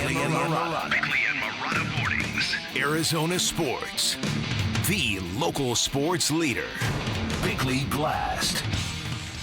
Bickley and Marotta Mornings. Arizona Sports. The local sports leader. Bickley Blast.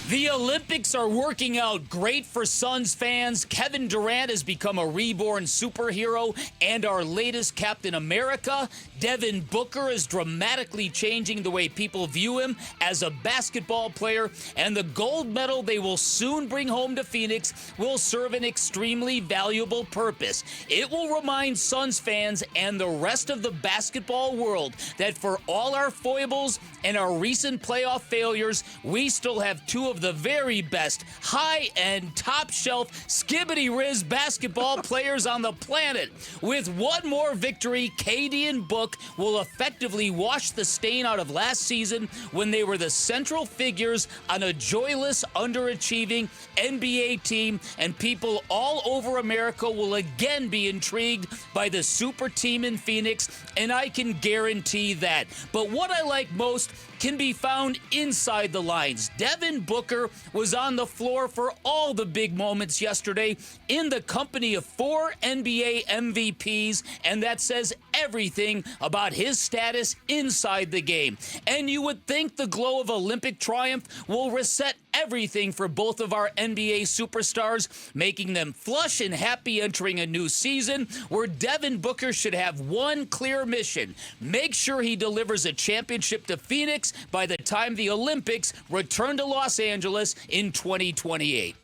The Olympics are working out great for Suns fans. Kevin Durant has become a reborn superhero and our latest Captain America. Devin Booker is dramatically changing the way people view him as a basketball player. And the gold medal they will soon bring home to Phoenix will serve an extremely valuable purpose. It will remind Suns fans and the rest of the basketball world that for all our foibles and our recent playoff failures, we still have two of the very best, high-end, top-shelf, skibbity-riz basketball players on the planet. With one more victory, KD and Book will effectively wash the stain out of last season when they were the central figures on a joyless, underachieving NBA team, and people all over America will again be intrigued by the super team in Phoenix, and I can guarantee that. But what I like most can be found inside the lines. Devin Booker was on the floor for all the big moments yesterday in the company of 4 NBA MVPs, and that says everything about his status inside the game. And you would think the glow of Olympic triumph will reset everything for both of our NBA superstars, making them flush and happy entering a new season where Devin Booker should have one clear mission: make sure he delivers a championship to Phoenix by the time the Olympics return to Los Angeles in 2028.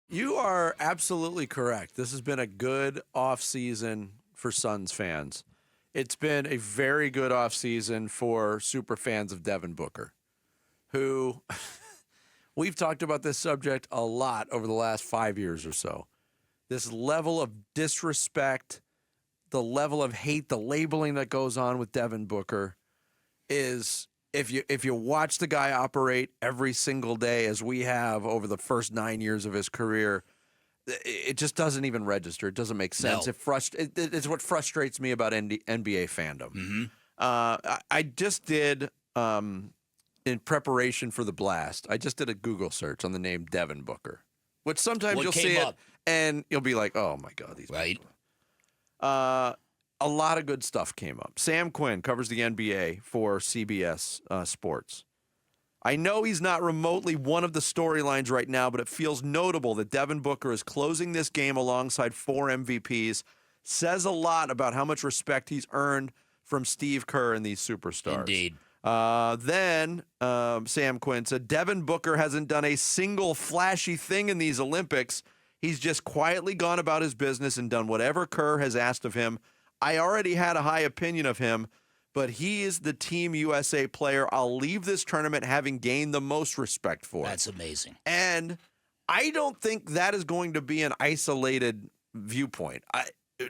You are absolutely correct. This has been a good offseason for Suns fans. It's been a very good offseason for super fans of Devin Booker, who we've talked about this subject a lot over the last 5 years or so. This level of disrespect, the level of hate, the labeling that goes on with Devin Booker is, if you watch the guy operate every single day as we have over the first 9 years of his career, it just doesn't even register. It doesn't make sense. No. It's what frustrates me about NBA fandom. Mm-hmm. I just did, in preparation for the blast, I just did a Google search on the name Devin Booker, which sometimes you'll see it and you'll be like, oh my God, these right. people. A lot of good stuff came up. Sam Quinn covers the NBA for CBS Sports. I know he's not remotely one of the storylines right now, but it feels notable that Devin Booker is closing this game alongside 4 MVPs. Says a lot about how much respect he's earned from Steve Kerr and these superstars. Indeed. Then Sam Quinn said, Devin Booker hasn't done a single flashy thing in these Olympics. He's just quietly gone about his business and done whatever Kerr has asked of him. I already had a high opinion of him, but he is the Team USA player I'll leave this tournament having gained the most respect for. That's amazing. And I don't think that is going to be an isolated viewpoint.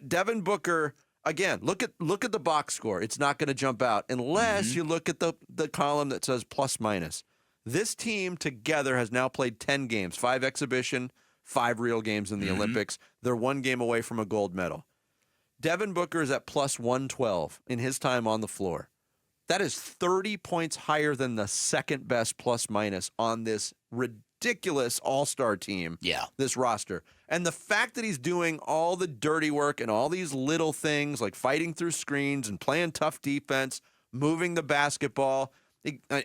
Devin Booker, again, look at the box score. It's not going to jump out unless you look at the column that says plus minus. This team together has now played 10 games, 5 exhibition, 5 real games in the Olympics. They're 1 game away from a gold medal. Devin Booker is at plus 112 in his time on the floor. That is 30 points higher than the second best plus minus on this ridiculous all-star team, this roster. And the fact that he's doing all the dirty work and all these little things like fighting through screens and playing tough defense, moving the basketball.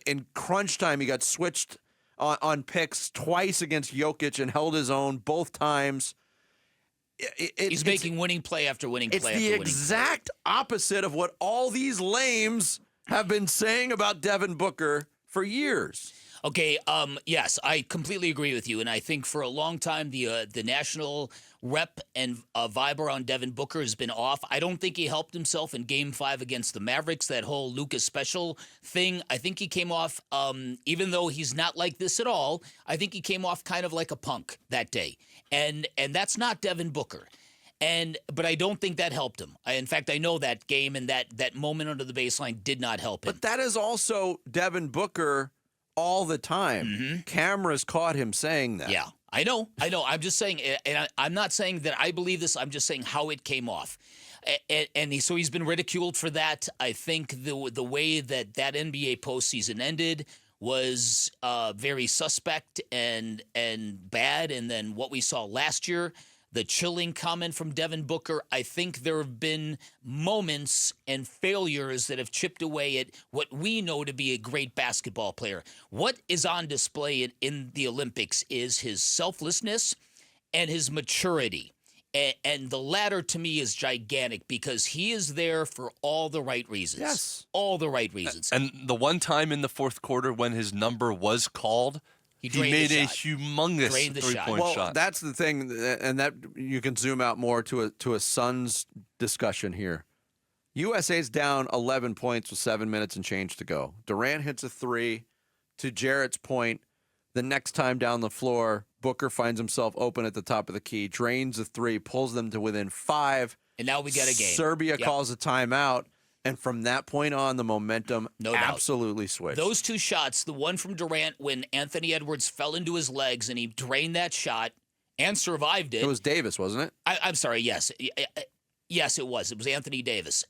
In crunch time, he got switched on picks twice against Jokic and held his own both times. He's making winning play after winning play after winning play. It's the exact opposite of what all these lames have been saying about Devin Booker for years. Okay, yes, I completely agree with you, and I think for a long time the national rep and vibe around Devin Booker has been off. I don't think he helped himself in Game 5 against the Mavericks, that whole Lucas Special thing. I think he came off, even though he's not like this at all, I think he came off kind of like a punk that day, and that's not Devin Booker. But I don't think that helped him. In fact, I know that game and that moment under the baseline did not help him. But that is also Devin Booker all the time. Mm-hmm. Cameras caught him saying that. Yeah, I know. I'm just saying, and I'm not saying that I believe this. I'm just saying how it came off. So he's been ridiculed for that. I think the way that NBA postseason ended was very suspect and bad. And then what we saw last year, the chilling comment from Devin Booker. I think there have been moments and failures that have chipped away at what we know to be a great basketball player. What is on display in the Olympics is his selflessness and his maturity. And the latter, to me, is gigantic because he is there for all the right reasons. Yes. All the right reasons. And the one time in the fourth quarter when his number was called, he made a humongous three-point shot. Well, that's the thing, and that you can zoom out more to a Suns discussion here. USA's down 11 points with 7 minutes and change to go. Durant hits a three. To Jarrett's point, the next time down the floor, Booker finds himself open at the top of the key, drains a three, pulls them to within 5. And now we got a game. Serbia calls a timeout, and from that point on, the momentum absolutely switched. Those two shots, the one from Durant when Anthony Edwards fell into his legs and he drained that shot and survived it. It was Davis, wasn't it? I'm sorry, yes. Yes, it was. It was Anthony Davis,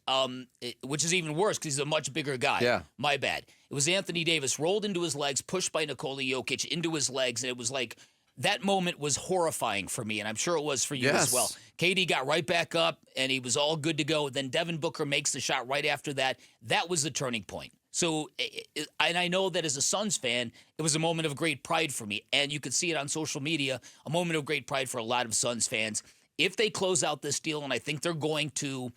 which is even worse because he's a much bigger guy. Yeah. My bad. It was Anthony Davis, rolled into his legs, pushed by Nikola Jokic into his legs, and it was like that moment was horrifying for me, and I'm sure it was for you as well. KD got right back up, and he was all good to go. Then Devin Booker makes the shot right after that. That was the turning point. So, and I know that as a Suns fan, it was a moment of great pride for me, and you could see it on social media, a moment of great pride for a lot of Suns fans. If they close out this deal, and I think they're going to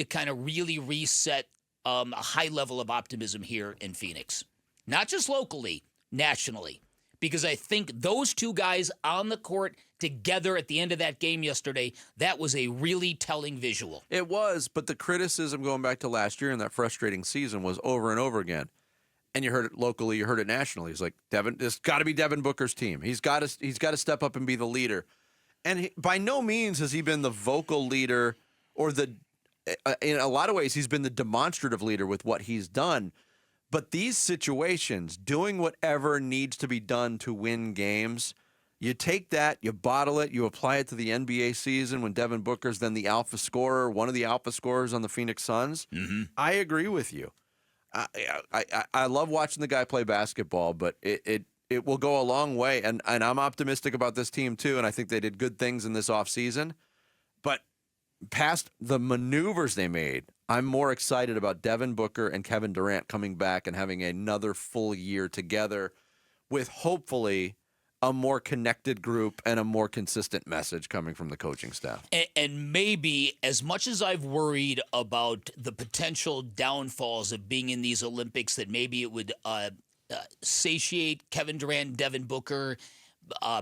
kind of really reset a high level of optimism here in Phoenix, not just locally, nationally, because I think those two guys on the court together at the end of that game yesterday, that was a really telling visual. It was, but the criticism going back to last year in that frustrating season was over and over again. And you heard it locally, you heard it nationally. It's like, it's got to be Devin Booker's team. He's got to step up and be the leader. And by no means has he been the vocal leader or in a lot of ways, he's been the demonstrative leader with what he's done. But these situations, doing whatever needs to be done to win games, you take that, you bottle it, you apply it to the NBA season when Devin Booker's then the alpha scorer, one of the alpha scorers on the Phoenix Suns. Mm-hmm. I agree with you. I love watching the guy play basketball, but it will go a long way. And I'm optimistic about this team too, and I think they did good things in this offseason. But past the maneuvers they made, I'm more excited about Devin Booker and Kevin Durant coming back and having another full year together with hopefully a more connected group and a more consistent message coming from the coaching staff. And maybe as much as I've worried about the potential downfalls of being in these Olympics, that maybe it would satiate Kevin Durant, Devin Booker,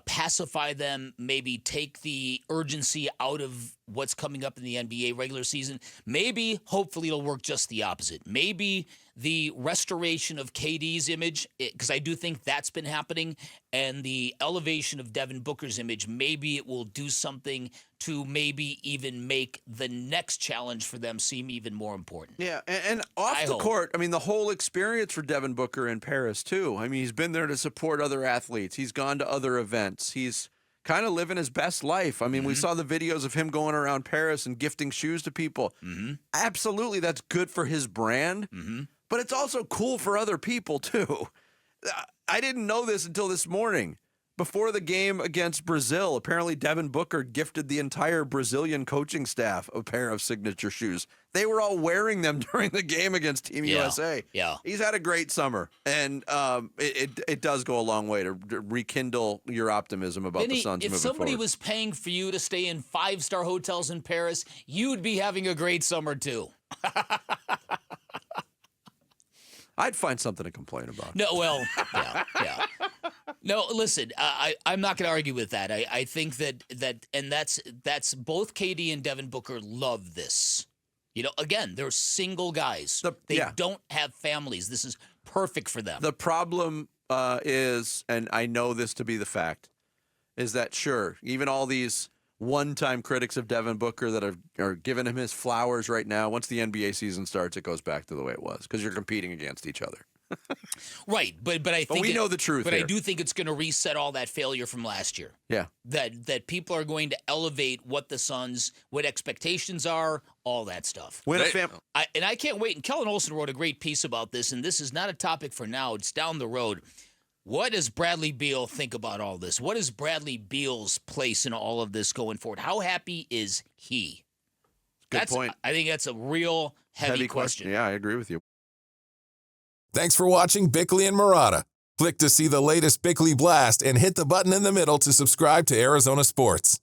pacify them, maybe take the urgency out of what's coming up in the NBA regular season. Maybe, hopefully, it'll work just the opposite. Maybe the restoration of KD's image, because I do think that's been happening, and the elevation of Devin Booker's image, maybe it will do something to maybe even make the next challenge for them seem even more important. Yeah, and off the court, I mean, the whole experience for Devin Booker in Paris, too. I mean, he's been there to support other athletes. He's gone to other events. He's kind of living his best life. I mean, we saw the videos of him going around Paris and gifting shoes to people. Mm-hmm. Absolutely, that's good for his brand, but it's also cool for other people, too. I didn't know this until this morning. Before the game against Brazil, apparently Devin Booker gifted the entire Brazilian coaching staff a pair of signature shoes. They were all wearing them during the game against Team USA. Yeah. He's had a great summer, and it does go a long way to rekindle your optimism about the Suns moving forward. If somebody was paying for you to stay in 5-star hotels in Paris, you'd be having a great summer too. I'd find something to complain about. No, well, yeah. No, listen, I'm not going to argue with that. I think that and that's both KD and Devin Booker love this. You know, again, they're single guys. They don't have families. This is perfect for them. The problem is, and I know this to be the fact, is that sure, even all these one-time critics of Devin Booker that are giving him his flowers right now, once the NBA season starts, it goes back to the way it was because you're competing against each other. Right, but I think we know the truth. But here. I do think it's going to reset all that failure from last year. Yeah, that people are going to elevate what the Suns, what expectations are, all that stuff. And I can't wait. And Kellen Olson wrote a great piece about this. And this is not a topic for now; it's down the road. What does Bradley Beal think about all this? What is Bradley Beal's place in all of this going forward? How happy is he? Good point. I think that's a real heavy question. Yeah, I agree with you. Thanks for watching Bickley and Marotta. Click to see the latest Bickley Blast and hit the button in the middle to subscribe to Arizona Sports.